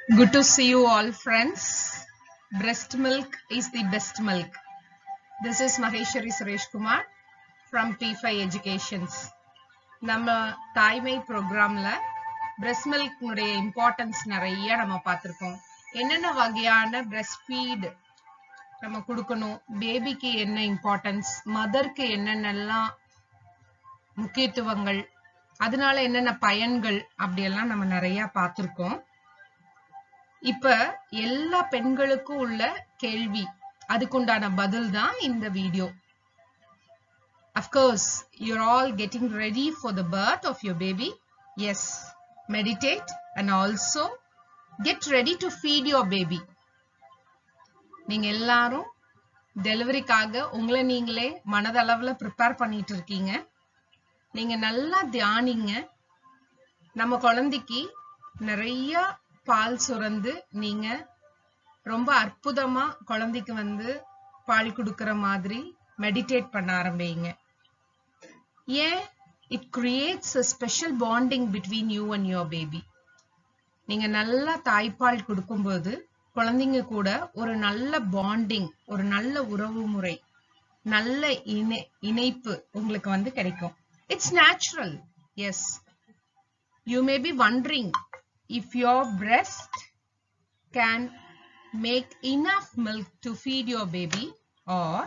Good to see you all, friends. Breast milk is the best milk. This is Maheshwari Suresh Kumar from P5 Educations. நம்ம தாய்மை ப்ரோக்ராம்ல breast milk உடைய importance நிறைய நம்ம பார்த்திருக்கோம். என்னென்ன வகையான breast feed நம்ம கொடுக்கணும், பேபிக்கு என்ன இம்பார்ட்டன்ஸ், மதருக்கு என்னென்னலாம் முக்கியத்துவங்கள், அதனால என்னென்ன பயன்கள் அப்படியெல்லாம் நம்ம நிறைய பார்த்திருக்கோம். இப்ப எல்லா பெண்களுக்கும் உள்ள கேள்வி, அதுக்குண்டான பதில் தான் இந்த video. Of course, you're all getting ready for the birth of your baby. Yes, meditate and also get ready to feed your baby. நீங்க எல்லாரும் டெலிவரிக்காக உங்களை நீங்களே மனதளவுல ப்ரிப்பேர் பண்ணிட்டு இருக்கீங்க. நீங்க நல்லா தியானிங்க. நம்ம குழந்தைக்கு நிறைய பால் சுரந்து நீங்க ரொம்ப அற்புதமா குழந்தைக்கு பால் கொடுக்கிற மாதிரி மெடிடேட் பண்ண ஆரம்பிங்க. ஏன்? It creates a special bonding between you and your baby. நீங்க நல்லா தாய்ப்பால் கொடுக்கும்போது குழந்தைங்க கூட ஒரு நல்ல பாண்டிங், ஒரு நல்ல உறவு முறை, நல்ல இணைப்பு உங்களுக்கு கிடைக்கும். It's natural. Yes. You may be wondering if your breast can make enough milk to feed your baby, or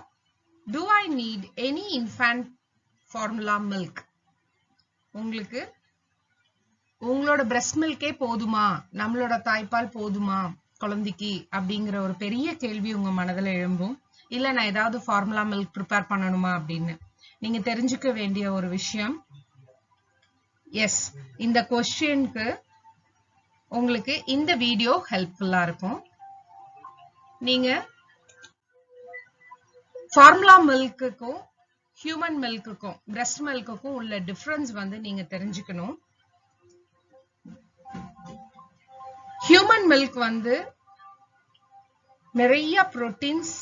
do I need any infant formula milk? உங்களுக்கு உங்களோட breast milk போதுமா, நம்மளோட தாய்ப்பால் போதுமா குழந்தைக்கு அப்படிங்கிற ஒரு பெரிய கேள்வி உங்க மனதுல எழும்பும். இல்ல நான் ஏதாவது ஃபார்முலா மில்க் ப்ரிப்பேர் பண்ணணுமா அப்படின்னு நீங்க தெரிஞ்சுக்க வேண்டிய ஒரு விஷயம். எஸ், இந்த क्वेश्चनக்கு உங்களுக்கு இந்த வீடியோ ஹெல்ப்ஃபுல்லா இருக்கும். நீங்க ஃபார்முலா மில்க்குக்கும் ஹியூமன் மில்க்குக்கும் பிரஸ்ட் மில்க்குக்கும் உள்ள டிஃபரன்ஸ் நீங்க தெரிஞ்சுக்கணும். ஹியூமன் மில்க் நிறைய புரோட்டீன்ஸ்,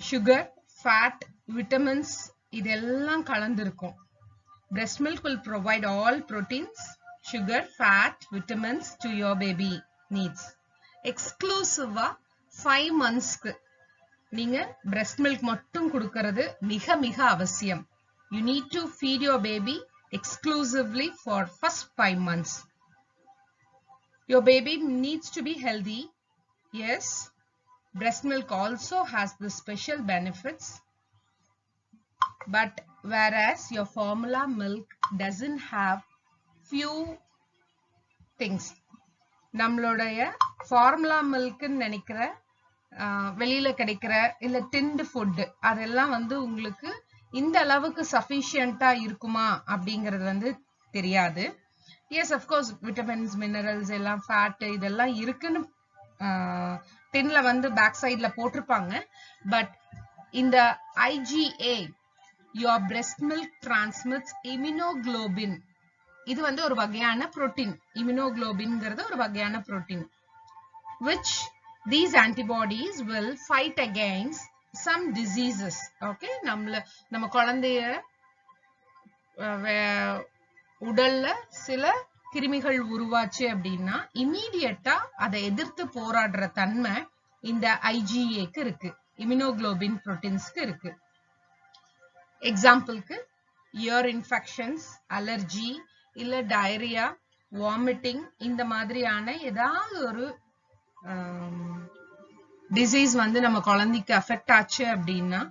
சுகர், ஃபேட், விட்டமின்ஸ் இதெல்லாம் கலந்திருக்கும். Breast milk will provide all proteins, sugar, fat, vitamins to your baby needs. Exclusive 5 months நீங்க breast milk மட்டும் கொடுக்கிறது மிக மிக அவசியம். You need to feed your baby exclusively for first 5 months. Your baby needs to be healthy. Yes, breast milk also has the special benefits. But whereas your formula milk doesn't have few things. நம்மளுடைய formula மில்க்னு நினைக்கிற வெளியில கிடைக்கிற இல்ல tinned food அதெல்லாம் உங்களுக்கு இந்த அளவுக்கு சஃபிஷியண்டா இருக்குமா அப்படிங்கிறது தெரியாது. எஸ், அஃப்கோர்ஸ் விட்டமின்ஸ், மினரல்ஸ் எல்லாம், ஃபேட் இதெல்லாம் இருக்குன்னு டின்ல பேக் சைட்ல போட்டிருப்பாங்க. பட் இந்த IgA, your breast milk transmits immunoglobulin. இது ஒரு வகையான புரோட்டீன். இம்யூனோகுளோபின்ங்கிறது ஒரு வகையான protein, which these antibodies will fight against some diseases. Okay, நம்ம குழந்தைய உடல்ல சில கிருமிகள் உருவாச்சு அப்படின்னா இமீடியட்டா அதை எதிர்த்து போராடுற தன்மை இந்த IgAக்கு இருக்கு, இம்யூனோகுளோபின் புரோட்டீன்ஸ்க்கு இருக்கு. எக்ஸாம்பிளுக்கு இயர் இன்ஃபெக்ஷன்ஸ், அலர்ஜி, இல்ல டயரியா, வாமிட்டிங் இந்த மாதிரியான ஏதாவது ஒரு டிசீஸ் நம்ம குழந்தைக்கு அஃபெக்ட் ஆச்சு அப்படின்னா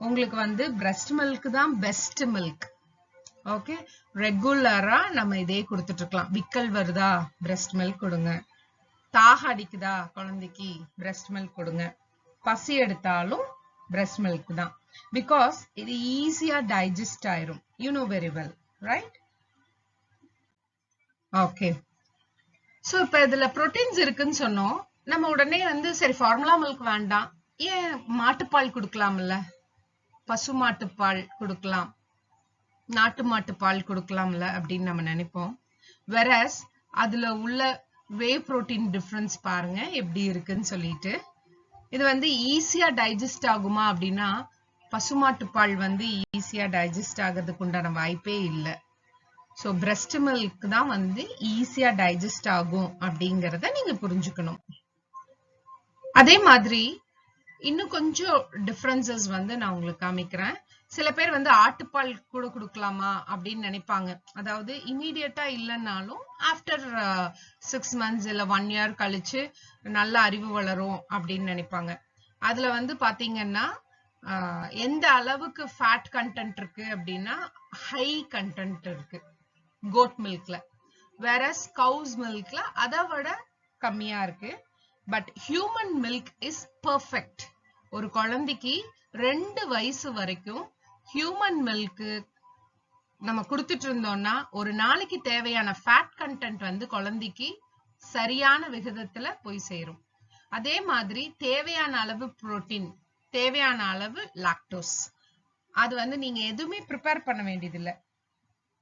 உங்களுக்கு breast milk தான் பெஸ்ட் மில்க். ஓகே, ரெகுலரா நம்ம இதே கொடுத்துட்டு இருக்கலாம். விக்கல் வருதா, breast milk கொடுங்க. தாக அடிக்குதா குழந்தைக்கு, breast milk கொடுங்க. பசி எடுத்தாலும் breast milk தான். Because இது ஈஸியா டைஜஸ்ட் ஆயிரும். You know very well, right? Okay. So இப்ப இதுல புரோட்டீன்ஸ் இருக்குன்னு சொன்னோம். நம்ம உடனே சரி ஃபார்முலா மில்க் வேண்டாம், ஏன் மாட்டுப்பால் கொடுக்கலாம்ல, பசு மாட்டுப்பால் கொடுக்கலாம், நாட்டு மாட்டுப்பால் கொடுக்கலாம்ல அப்படின்னு நம்ம நினைப்போம். Whereas அதுல உள்ள வே புரோட்டீன் டிஃபரன்ஸ் பாருங்க எப்படி இருக்குன்னு சொல்லிட்டு. இது ஈஸியா டைஜஸ்ட் ஆகுமா அப்படின்னா பசுமாட்டு பால் ஈஸியா டைஜஸ்ட் ஆகிறதுக்கு உண்டான வாய்ப்பே இல்லை. ஸோ பிரெஸ்ட் மில்க் தான் வந்து ஈஸியா டைஜஸ்ட் ஆகும் அப்படிங்கறத நீங்க புரிஞ்சுக்கணும். அதே மாதிரி இன்னும் கொஞ்சம் டிஃபரன்சஸ் வந்து நான் உங்களுக்கு காமிக்கிறேன். சில பேர் வந்து ஆட்டுப்பால் கூட கொடுக்கலாமா அப்படின்னு நினைப்பாங்க. அதாவது இமீடியட்டா இல்லைன்னாலும் ஆஃப்டர் 6 months இல்ல 1 year கழிச்சு நல்ல அறிவு வளரும் அப்படின்னு நினைப்பாங்க. அதுல வந்து பாத்தீங்கன்னா எந்த அளவுக்கு ஃபேட் கண்டென்ட் இருக்கு அப்படின்னா ஹை கண்டென்ட் இருக்கு கோட் மில்க்ல. வேறஸ் கவுஸ் மில்க்ல அதை விட கம்மியா இருக்கு. But human milk is perfect. ஒரு குழந்தைக்கு 2 வயசு வரைக்கும் ஹியூமன் மில்க் நம்ம கொடுத்துட்டு இருந்தோம்னா ஒரு நாளைக்கு தேவையான ஃபேட் கண்டென்ட் வந்து குழந்தைக்கு சரியான விகிதத்துல போய் சேரும். அதே மாதிரி தேவையான அளவு புரோட்டீன், தேவையான அளவு லாக்டோஸ், அது வந்து நீங்க எதுவுமே ப்ரிப்பேர் பண்ண வேண்டியதில்லை.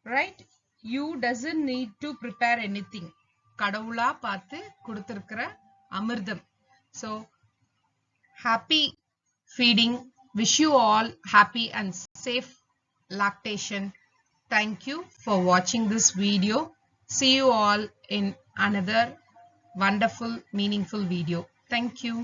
Right? You doesn't need to prepare anything. கடவுளா பார்த்து கொடுத்திருக்கிற அமிர்தம். So happy feeding. Wish you all happy and safe lactation. Thank you for watching this video. See you all in another wonderful, meaningful video. Thank you.